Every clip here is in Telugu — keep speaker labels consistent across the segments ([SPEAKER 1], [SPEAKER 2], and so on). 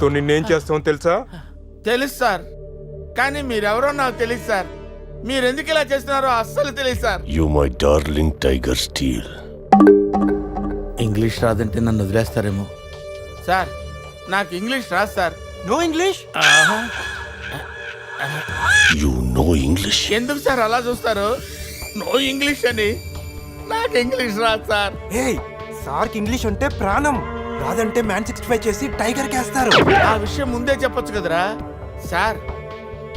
[SPEAKER 1] తో నిన్నేం చేస్తామో తెలుసా?
[SPEAKER 2] తెలుసు సార్, కానీ మీరెవరో నాకు తెలియదు సార్. మీరెందుకు ఇలా చేస్తున్నారో అస్సలు తెలియదు sir.
[SPEAKER 3] You my darling tiger steel.
[SPEAKER 2] English రాదంటే నన్ను వదిలేస్తారేమో. సార్ నాకు ఇంగ్లీష్ రాదు sir.
[SPEAKER 4] No English?
[SPEAKER 3] You know English?
[SPEAKER 2] ఎందుకు సార్ అలా చూస్తారు? నో ఇంగ్లీష్ అని. నాకు ఇంగ్లీష్ రాదు సార్.
[SPEAKER 4] సార్కి ఇంగ్లీష్ అంటే ప్రాణం. రాదంటే మ్యాన్ 65 చేసి టైగర్ కేస్తారు.
[SPEAKER 2] ఆ విషయం ముందే చెప్పొచ్చు కదరా sir.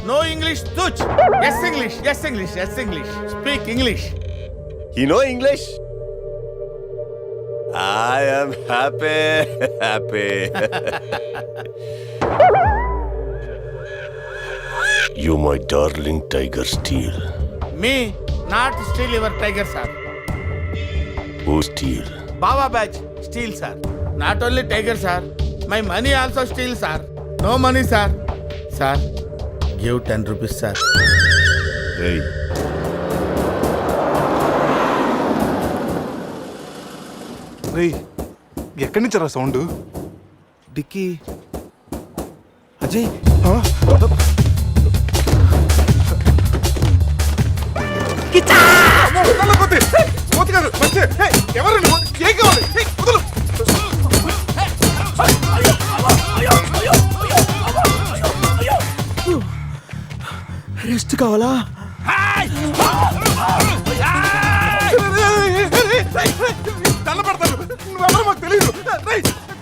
[SPEAKER 2] No English touch. Yes English, yes English, yes English. Speak English.
[SPEAKER 3] You know English? I am happy. You my darling tiger steel.
[SPEAKER 2] Me not steal your tiger sir.
[SPEAKER 3] Who steal?
[SPEAKER 2] Baba batch steal sir. Not only tiger sir, my money also steal sir. No money sir. Sir, give 10 rupees sir.
[SPEAKER 3] Hey.
[SPEAKER 1] రేయ్, ఎక్కడి నుంచి రా సౌండ్?
[SPEAKER 4] డిక్కీ అజయ్. రెస్ట్ కావాలా?
[SPEAKER 1] నువ్వెవరో మాకు తెలియదు.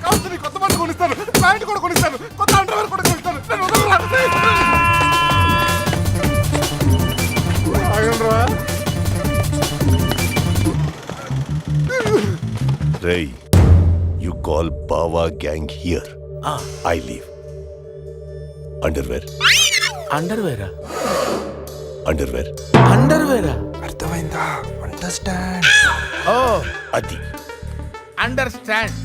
[SPEAKER 1] కావచ్చు కొత్త బట్టలు కొనిస్తాను, ప్యాంట్ కూడా కొనిస్తాను, కొత్త అండర్వేర్ కూడా కొనిస్తాను.
[SPEAKER 3] Ray, you call Bawa gang here. I leave. Underwear.
[SPEAKER 2] అండర్వేరా?
[SPEAKER 3] Underwear.
[SPEAKER 2] అండర్వేరా?
[SPEAKER 4] అర్థమైందా? అండర్స్టాండ్.
[SPEAKER 2] ఓ
[SPEAKER 3] Adi.
[SPEAKER 2] Understand.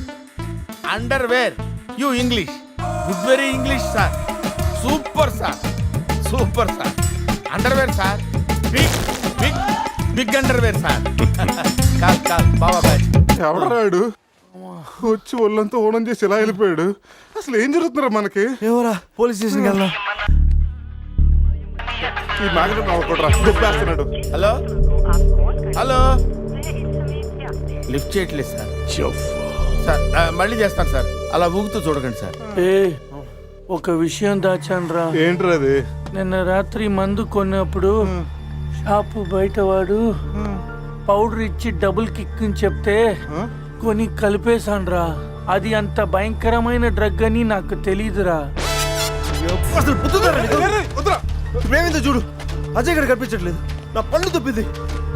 [SPEAKER 2] Underwear. You English. Good very English sir. Super sir, super sir. Underwear sir. Big big big underwear sir. Call call బాబా బ్యాచ్.
[SPEAKER 1] ఎవడరాడు వచ్చి ఒళ్ళంతా ఓనం చేసి ఇలా వెళ్ళిపోయాడు? అసలు ఏం జరుగుతున్నారా మనకి?
[SPEAKER 4] ఎవరా? పోలీస్ స్టేషన్కి వెళ్దాం.
[SPEAKER 1] ఈ మ్యాగ్నెట్ నవ్వకూడరా, దుబ్బేస్తున్నాడు.
[SPEAKER 2] హలో హలో, లిఫ్ట్ చేయట్లేదు సార్. సార్ మళ్ళీ చేస్తాను సార్. అలా ఊగుతూ చూడకండి సార్.
[SPEAKER 5] ఒక విషయం దాచాన్రా.
[SPEAKER 1] ఏంట్రా అది?
[SPEAKER 5] నిన్న రాత్రి మందు కొన్నప్పుడు షాపు బయటవాడు పౌడర్ ఇచ్చి డబుల్ కిక్ అని చెప్తే కొని కలిపేశాన్రా. అది అంత భయంకరమైన డ్రగ్ అని నాకు తెలీదురా.
[SPEAKER 4] ఇప్పుడేమైందో చూడు. అజయ్ గడ కనిపించట్లేదు. నా పళ్ళు తప్పింది.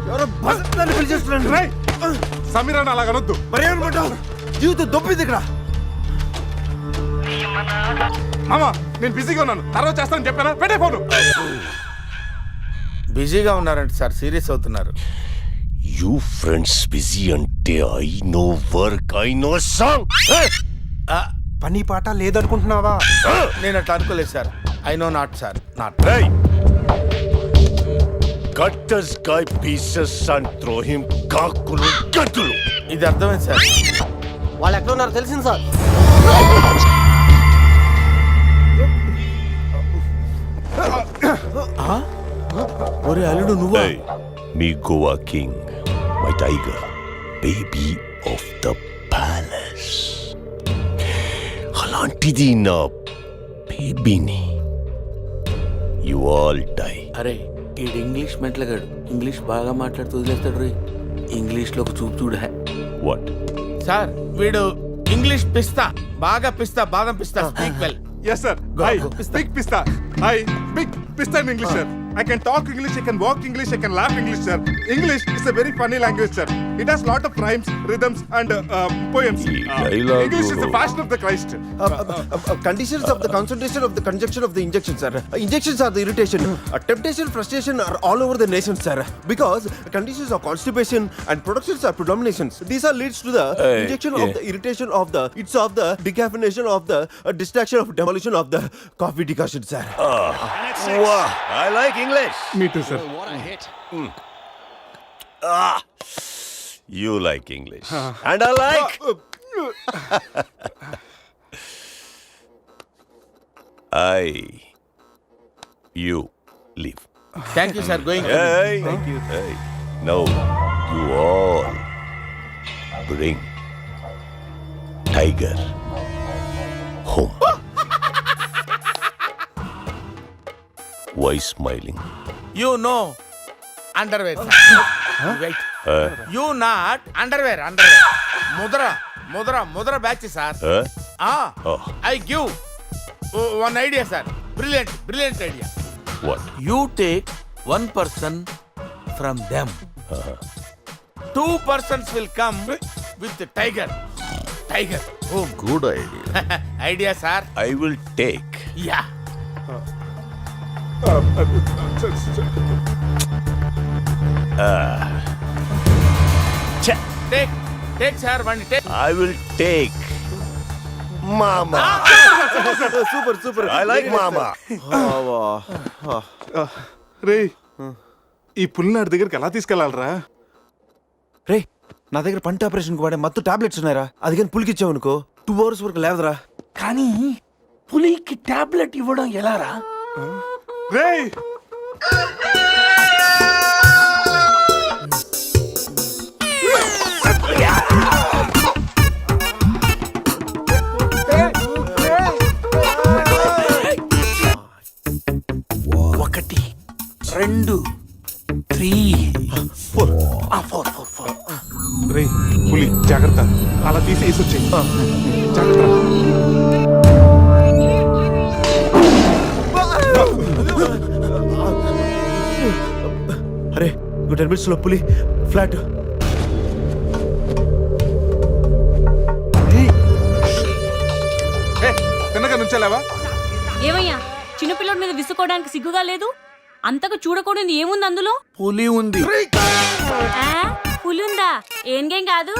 [SPEAKER 4] ఎవరో బస్సుని పిలిచేస్తున్నాడు.
[SPEAKER 1] సమీరాన్ని అలాగనొద్దు.
[SPEAKER 4] మరేమనుకుంటావు? జీవితం దొప్పింది ఇక్కడ.
[SPEAKER 1] మామా నేను బిజీగా ఉన్నాను, తర్వాత చేస్తాను చెప్పానా? పెట్టే ఫోను.
[SPEAKER 2] బిజీగా ఉన్నారంట సార్, సీరియస్ అవుతున్నారు.
[SPEAKER 3] You friends busy ante I know work, I know song.
[SPEAKER 4] పని పాట లేదనుకుంటున్నావా?
[SPEAKER 2] నేను అట్లా అనుకోలేదు sir. I know not sir, not.
[SPEAKER 3] Hey! Cut this guy pieces and throw him kakulu gatulu.
[SPEAKER 2] ఇది అర్థమైంది సార్.
[SPEAKER 4] వాళ్ళు ఎక్కడ ఉన్నారో తెలిసింది సార్.
[SPEAKER 2] ఒరే అల్లుడు నువ్వా?
[SPEAKER 3] Hey, me Goa king, my tiger, baby of the palace. అలాంటిది నా బేబీని. You all die.
[SPEAKER 2] అరే ఈడు ఇంగ్లీష్ మెంట్లగాడు. ఇంగ్లీష్ బాగా మాట్లాడుతూ వదిలేస్తాడు రే. ఇంగ్లీష్లో ఒక చూపు చూడ.
[SPEAKER 3] What?
[SPEAKER 2] సార్ వీడు ఇంగ్లీష్ పిస్తా, బాగా పిస్తా, బాదం పిస్తా. Speak well.
[SPEAKER 1] Yes sir. Hi. Big pista. Hi. Big pista in English sir. I can talk English, I can walk English, I can laugh English sir. English is a very funny language sir. It has lot of rhymes, rhythms and poems. English is the fashion of the Christ.
[SPEAKER 4] Conditions of the concentration of the conjunction of the injection sir. Injections are the irritation. Temptation, frustration are all over the nation sir. Because conditions of constipation and productions are predominations. These are leads to the injection of the irritation of the, it's of the decaffeination of the distraction of demolition of the coffee decoction sir.
[SPEAKER 3] Wow, I like English.
[SPEAKER 1] Me too sir.
[SPEAKER 3] You like English. And I like. You leave.
[SPEAKER 2] Thank you sir going
[SPEAKER 3] Hey, hey. Now you all bring Tiger home. Why smiling?
[SPEAKER 2] You no underwear wait you not underwear ముద్ర batch sir
[SPEAKER 3] Huh? Oh.
[SPEAKER 2] I give one idea sir brilliant idea
[SPEAKER 3] What?
[SPEAKER 2] You take 1 person from them. 2 persons will come with tiger home.
[SPEAKER 3] Good idea.
[SPEAKER 2] Idea sir.
[SPEAKER 3] I will take.
[SPEAKER 2] Yeah. Take sir, one take.
[SPEAKER 3] I will take. Mama.
[SPEAKER 4] Super
[SPEAKER 3] I like Mama.
[SPEAKER 1] రే ఈ పుల్లినాడి దగ్గరికి ఎలా తీసుకెళ్లాలరా?
[SPEAKER 4] రే నా దగ్గర పంట ఆపరేషన్ వాడే మత్తు టాబ్లెట్స్ ఉన్నాయరా, అది కానీ పులికిచ్చావు అనుకో 2 hours వరకు లేవదరా.
[SPEAKER 5] కానీ పులికి టాబ్లెట్ ఇవ్వడం ఎలారా?
[SPEAKER 1] రే
[SPEAKER 5] ఒకటి 2 3 4
[SPEAKER 1] రే పులి జాగ్రత్త, అలా తీసి వేసొచ్చాయి. జాగ్రత్త.
[SPEAKER 4] అరే 10 minutes లో పులి ఫ్లాట్.
[SPEAKER 1] తిన్నగా నుంచెలావా?
[SPEAKER 6] ఏమయ్యా చిన్నపిల్లడి మీద విసుకోవడానికి సిగ్గుగా లేదు? అంతకు చూడకూడదు ఏముంది అందులో?
[SPEAKER 5] పులి ఉంది.
[SPEAKER 6] ఆ, పులుందా? ఏం కాదు,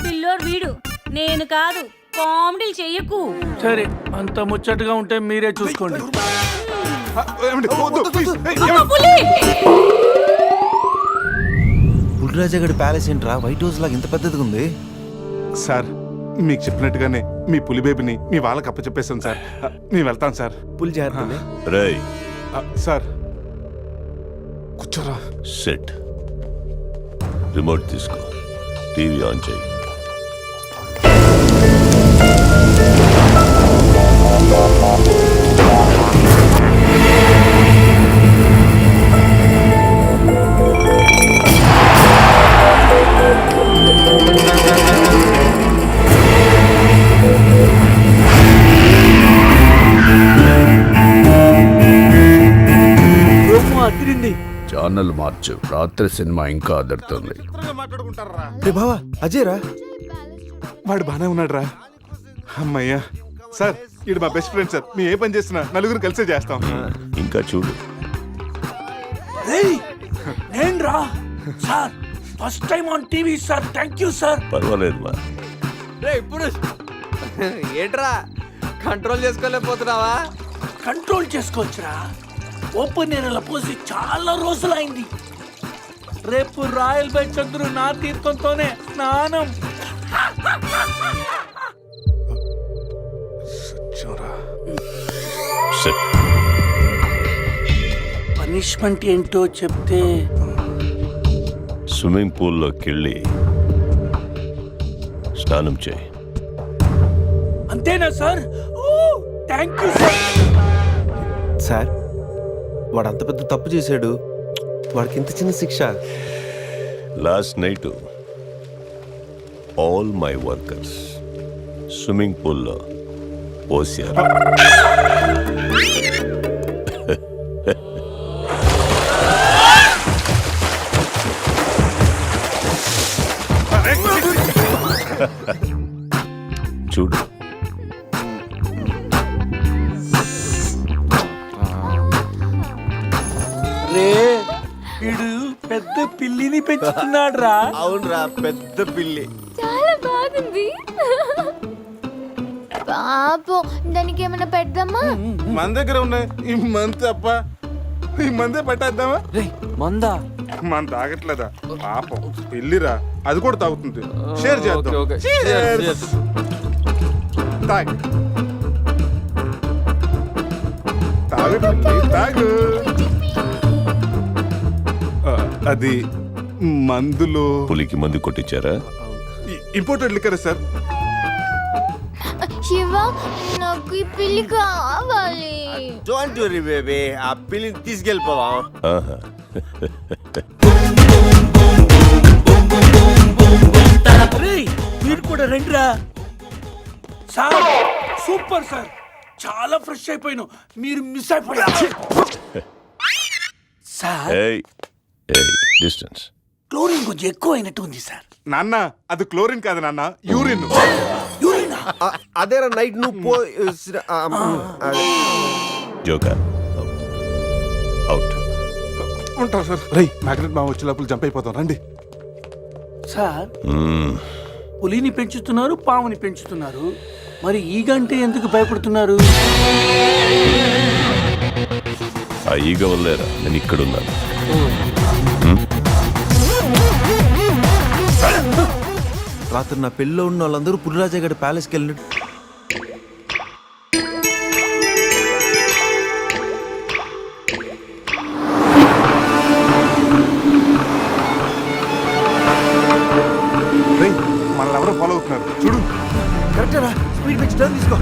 [SPEAKER 6] పిల్లోడు వీడు, నేను కాదు. కామెడీలు చెయ్యకు.
[SPEAKER 5] సరే అంత ముచ్చటగా ఉంటే మీరే చూసుకోండి.
[SPEAKER 1] ఏమండి? వద్దు, please.
[SPEAKER 6] అమ్మ, పులి!
[SPEAKER 4] పులిరాజగడి ప్యాలెస్ ఏంట్రా వైట్ హౌస్ లాగా ఇంత పెద్దదిగా ఉంది?
[SPEAKER 1] సార్ మీకు చెప్పినట్టుగానే మీ పులి బేబీని మీ వాళ్ళకి అప్పచెప్పేశాను సార్. మేము వెళ్తాం సార్.
[SPEAKER 4] పులి జాగ్రత్త.
[SPEAKER 3] Ray,
[SPEAKER 1] సార్ కూర్చోరా.
[SPEAKER 3] sit. Remote తీసుకో. TV ఆన్ చేయి.
[SPEAKER 5] అదిరింది.
[SPEAKER 7] ఛానల్ మార్చు, రాత్రి సినిమా ఇంకా అదరుతుంది.
[SPEAKER 1] మాట్లాడుకుంటారా?
[SPEAKER 4] రే బావా అజయ్ రా.
[SPEAKER 1] వాడు బానే ఉన్నాడు రా. అమ్మయ్యా సార్, ఈడు మా బెస్ట్ ఫ్రెండ్ సార్. మీ ఏ పని చేసినా నలుగురు కలిసే చేస్తాం.
[SPEAKER 3] ఇంకా చూడు.
[SPEAKER 5] నేను రా sir, first time on TV sir. Thank you sir.
[SPEAKER 3] పర్వాలేదు మా.
[SPEAKER 8] ఏంట్రా కంట్రోల్ చేసుకోలేకపోతున్నావా?
[SPEAKER 5] కంట్రోల్ చేసుకోవచ్చురా. ఓపెన్ ఏరియాలో పోసి చాలా రోజులైంది. రేపు రాయల్ బై చంద్రు నా తీర్థంతోనే స్నానం.
[SPEAKER 3] Sit.
[SPEAKER 5] పనిష్మెంట్ ఏంటో చెప్తే
[SPEAKER 3] స్విమ్మింగ్ పూల్లోకి వెళ్ళి స్నానం చేయి.
[SPEAKER 5] అంతేనా sir? Thank you sir.
[SPEAKER 4] Sir వాడు అంత పెద్ద తప్పు చేశాడు, వాడికి ఇంత చిన్న శిక్ష.
[SPEAKER 3] Last night all my workers swimming పూల్లో పోసారు. చూడు.
[SPEAKER 5] రే వీడు పెద్ద పిల్లిని పెంచుతున్నాడు రా.
[SPEAKER 4] అవునరా, పెద్ద పిల్లి.
[SPEAKER 9] చాలా బాగుంది. పాపం దానికి ఏమైనా పెడదామా?
[SPEAKER 1] మన దగ్గర ఉన్నాయి ఈ మంత్ అప్ప. ఈ మందే పట్టేద్దామా?
[SPEAKER 8] మందా?
[SPEAKER 1] మన తాగట్లేదా? పాపం పెళ్ళిరా, అది కూడా తాగుతుంది. షేర్ చేద్దాం. Cheers. తాగ్. తాగు. అది మందులు
[SPEAKER 3] పులికి మందు కొట్టించారా?
[SPEAKER 1] Imported liquor sir.
[SPEAKER 9] శివ నాకు ఈ పిల్లి కావాలి.
[SPEAKER 4] డోంట్ వరీ బేబీ, ఆ పిల్లిని తీసుకెళ్ళిపోదాం.
[SPEAKER 3] ఆహా.
[SPEAKER 5] మీరు కూడా రండిరా సార్. సూపర్ సార్, చాలా ఫ్రెష్ అయిపోయాను. మీరు మిస్ అయిపోయారు సార్.
[SPEAKER 3] ఏయ్ ఏయ్, డిస్టెన్స్.
[SPEAKER 5] క్లోరిన్ కొంచెం ఎక్కువ అయినట్టు ఉంది సార్.
[SPEAKER 1] నాన్న అది క్లోరిన్ కాదు నాన్న, యూరిన్.
[SPEAKER 5] యూరినా?
[SPEAKER 4] అదేరా నైట్ నువ్వు పో.
[SPEAKER 3] Joker out.
[SPEAKER 1] ఉంటాం సార్. రై మ్యాగ్నెట్ మా వచ్చే లోపల జంప్ అయిపోతాం రండి.
[SPEAKER 5] సార్ పులిని పెంచుతున్నారు, పాముని పెంచుతున్నారు, మరి ఈ గంటే ఎందుకు భయపడుతున్నారు?
[SPEAKER 3] ఆ ఈగ వల్లేరా నేను ఇక్కడున్నాను.
[SPEAKER 4] రాత్రి నా పెళ్ళిలో ఉన్న వాళ్ళందరూ పులిరాజా గడి ప్యాలెస్కి వెళ్ళినట్టు.
[SPEAKER 1] రై మనల్ని ఎవరో ఫాలో అవుతున్నారు చూడు.
[SPEAKER 4] కరెక్టేనా? స్పీడ్ పెంచి టర్న్ తీసుకో.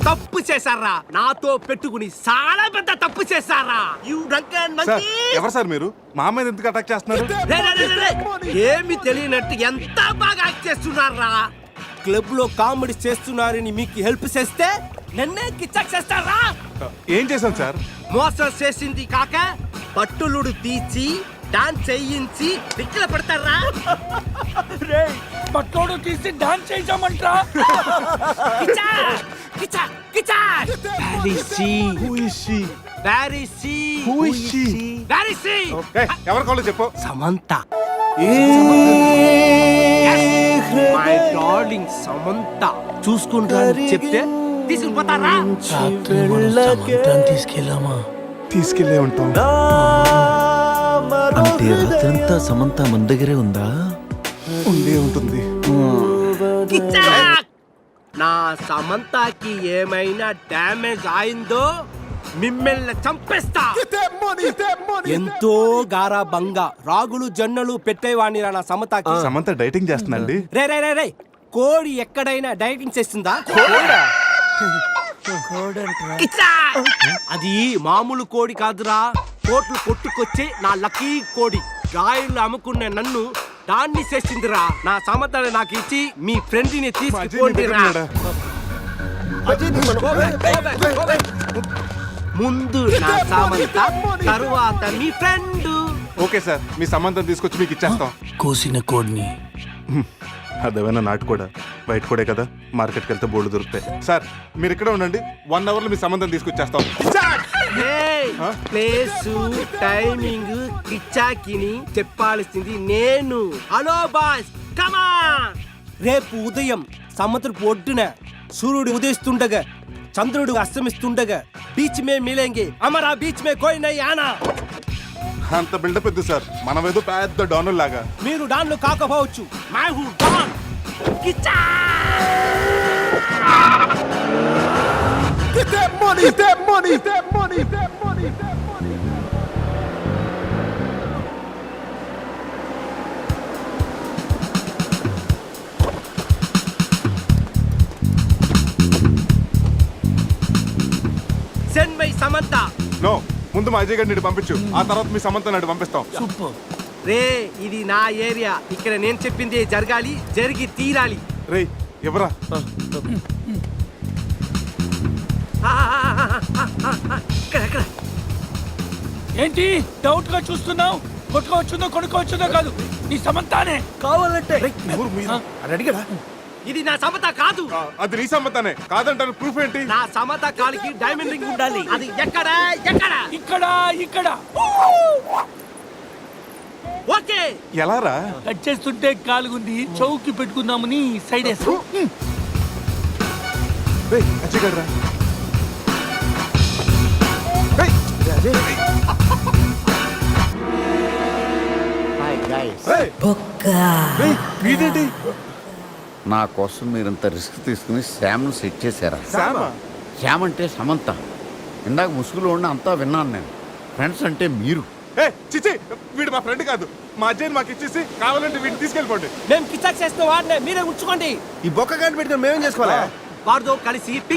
[SPEAKER 8] తప్పు చేశారా, నాతో పెట్టుకుని చాలా పెద్ద తప్పు చేశారా. You drunken
[SPEAKER 1] sir
[SPEAKER 8] monkey.
[SPEAKER 1] ఎవరు సార్ మీరు? మా మీద ఎందుకు అటాక్ చేస్తున్నారు?
[SPEAKER 8] ఏమి తెలియనట్టు ఎంత బాగా యాక్ట్ చేస్తున్నారా. క్లబ్ లో కామెడీ చేస్తున్నారని మీకు హెల్ప్ చేస్తే నన్నే కిచ్చక్ చేస్తారా.
[SPEAKER 1] ఏం చేశాను సార్?
[SPEAKER 8] మోసం చేసింది కాక పట్టులుడు తీసి డాన్స్ చేయించి దిక్కుల పడతారా.
[SPEAKER 5] పట్టోడు తీసి డాన్స్ చేద్దామంటా.
[SPEAKER 1] ఎవరు కావాలో చెప్పు.
[SPEAKER 8] సమంత. మై డార్లింగ్ సమంత చూసుకుంటా చెప్తే తీసుకుపోతారా.
[SPEAKER 5] తీసుకెళ్ళామా?
[SPEAKER 1] తీసుకెళ్లే ఉంటాం.
[SPEAKER 4] అంటే రాత్రంతా సమంత మన దగ్గరే ఉందా?
[SPEAKER 1] ఉండే ఉంటుంది.
[SPEAKER 8] కిచాక్! నా సమంతకి ఏమైనా డ్యామేజ్ అయిందో మిమ్మల్ని చంపేస్తా. ఎంతో గారాబంగా రాగులు జొన్నలు పెట్టేవాణి నా సమంతకి.
[SPEAKER 1] సమంత డైటింగ్ చేస్తుందండి.
[SPEAKER 8] రే రే రే రే కోడి ఎక్కడైనా డైటింగ్ చేస్తుందా? కిచాక్! అది మామూలు కోడి కాదురా, కోట్లు కొట్టుకొచ్చి నా లక్కీ కోడి. గాయలు అమ్ముకున్న నన్ను దాన్ని చేసిందిరా. నా సమంతని నాకు ఇచ్చి మీ ఫ్రెండ్ ని తీసుకుపోండిరా. ముందు నా సమంత, తరువాత మీ ఫ్రెండ్.
[SPEAKER 1] ఓకే సార్, మీ సంబంధం తీసుకొచ్చి మీకు ఇచ్చేస్తాం.
[SPEAKER 5] కోసిన కోడిని
[SPEAKER 1] అదేమైనా నాటు కూడా బయట కూడా కదా, మార్కెట్కి వెళ్తే బోర్డు దొరుకుతాయి. సార్ మీరు ఇక్కడే ఉండండి, 1 అవర్ లో మీ సంబంధం తీసుకొచ్చేస్తాం.
[SPEAKER 8] ప్లేస్ టైమింగ్ కిచ్చాకిని చెప్పాల్సింది నేను. హలో బాస్, కమా. రేపు ఉదయం సముద్రపు ఒడ్డున సూర్యుడు ఉదయిస్తుండగా చంద్రుడు అస్తమిస్తుండగా బీచ్ మే మిలేంగే, అమరా బీచ్ మే కోయి నై ఆనా.
[SPEAKER 1] అంత బిల్డప్ ఎద్దు సార్, మనం ఏదో పెద్ద డానుల్ లాగా.
[SPEAKER 8] మీరు డాన్లు కాకపోవచ్చు, మై హూ డాన్. కిచ్చా సెండ్ మై సమంత.
[SPEAKER 1] నో, ముందు మా అజయ్ గారిని పంపించు, ఆ తర్వాత మీ సమంత నాడు పంపిస్తాం.
[SPEAKER 5] సూపర్.
[SPEAKER 8] రే ఇది నా ఏరియా, ఇక్కడ నేను చెప్పింది జరగాలి, జరిగి తీరాలి.
[SPEAKER 1] రే ఎవరా?
[SPEAKER 8] ఇక్కడ
[SPEAKER 5] ఏంటి డౌట్ గా చూస్తున్నావు? కొట్టుకోవచ్చుందో కొనుక్కోవచ్చుందో కాదు, నీ సమంతానే కావాలంటే.
[SPEAKER 4] అడిగాడా?
[SPEAKER 8] ఇది నా సమత కాదు.
[SPEAKER 1] అది నీ సమ్మతానే కాదంటారు ప్రూఫ్ ఏంటి?
[SPEAKER 8] నా సమత కాలికి డైమండ్ రింగ్ ఉండాలి. అది ఎక్కడ ఎక్కడ?
[SPEAKER 5] ఇక్కడ ఇక్కడ
[SPEAKER 8] ఓకే.
[SPEAKER 1] ఎలా రా?
[SPEAKER 5] కట్ చేస్తుంటే కాలుగుంది, చౌకి పెట్టుకుందామని సైడ్ వేస్తా.
[SPEAKER 1] అచ్చగడ్రా వీడేంటి?
[SPEAKER 7] నా కోసం మీరంత రిస్క్ తీసుకుని శ్యామ్ను సెట్ చేశారా?
[SPEAKER 1] శ్యామా?
[SPEAKER 7] శ్యామ్ అంటే సమంత. ఇందాక ముసుగులో ఉన్న అంతా విన్నాను నేను. ఫ్రెండ్స్ అంటే మీరు.
[SPEAKER 1] చిచి వీడు మా ఫ్రెండ్ కాదు. మా అజయ్ మాకు ఇచ్చేసి కావాలంటే వీడిని తీసుకెళ్ళిపోండి.
[SPEAKER 8] మేము కిచా చేస్తున్న వాడిని మీరే ఉంచుకోండి.
[SPEAKER 4] ఈ బొక్క గాని పెట్టుకొని మేమేం చేసుకోవాలి?
[SPEAKER 8] వాడితో కలిసి పింక్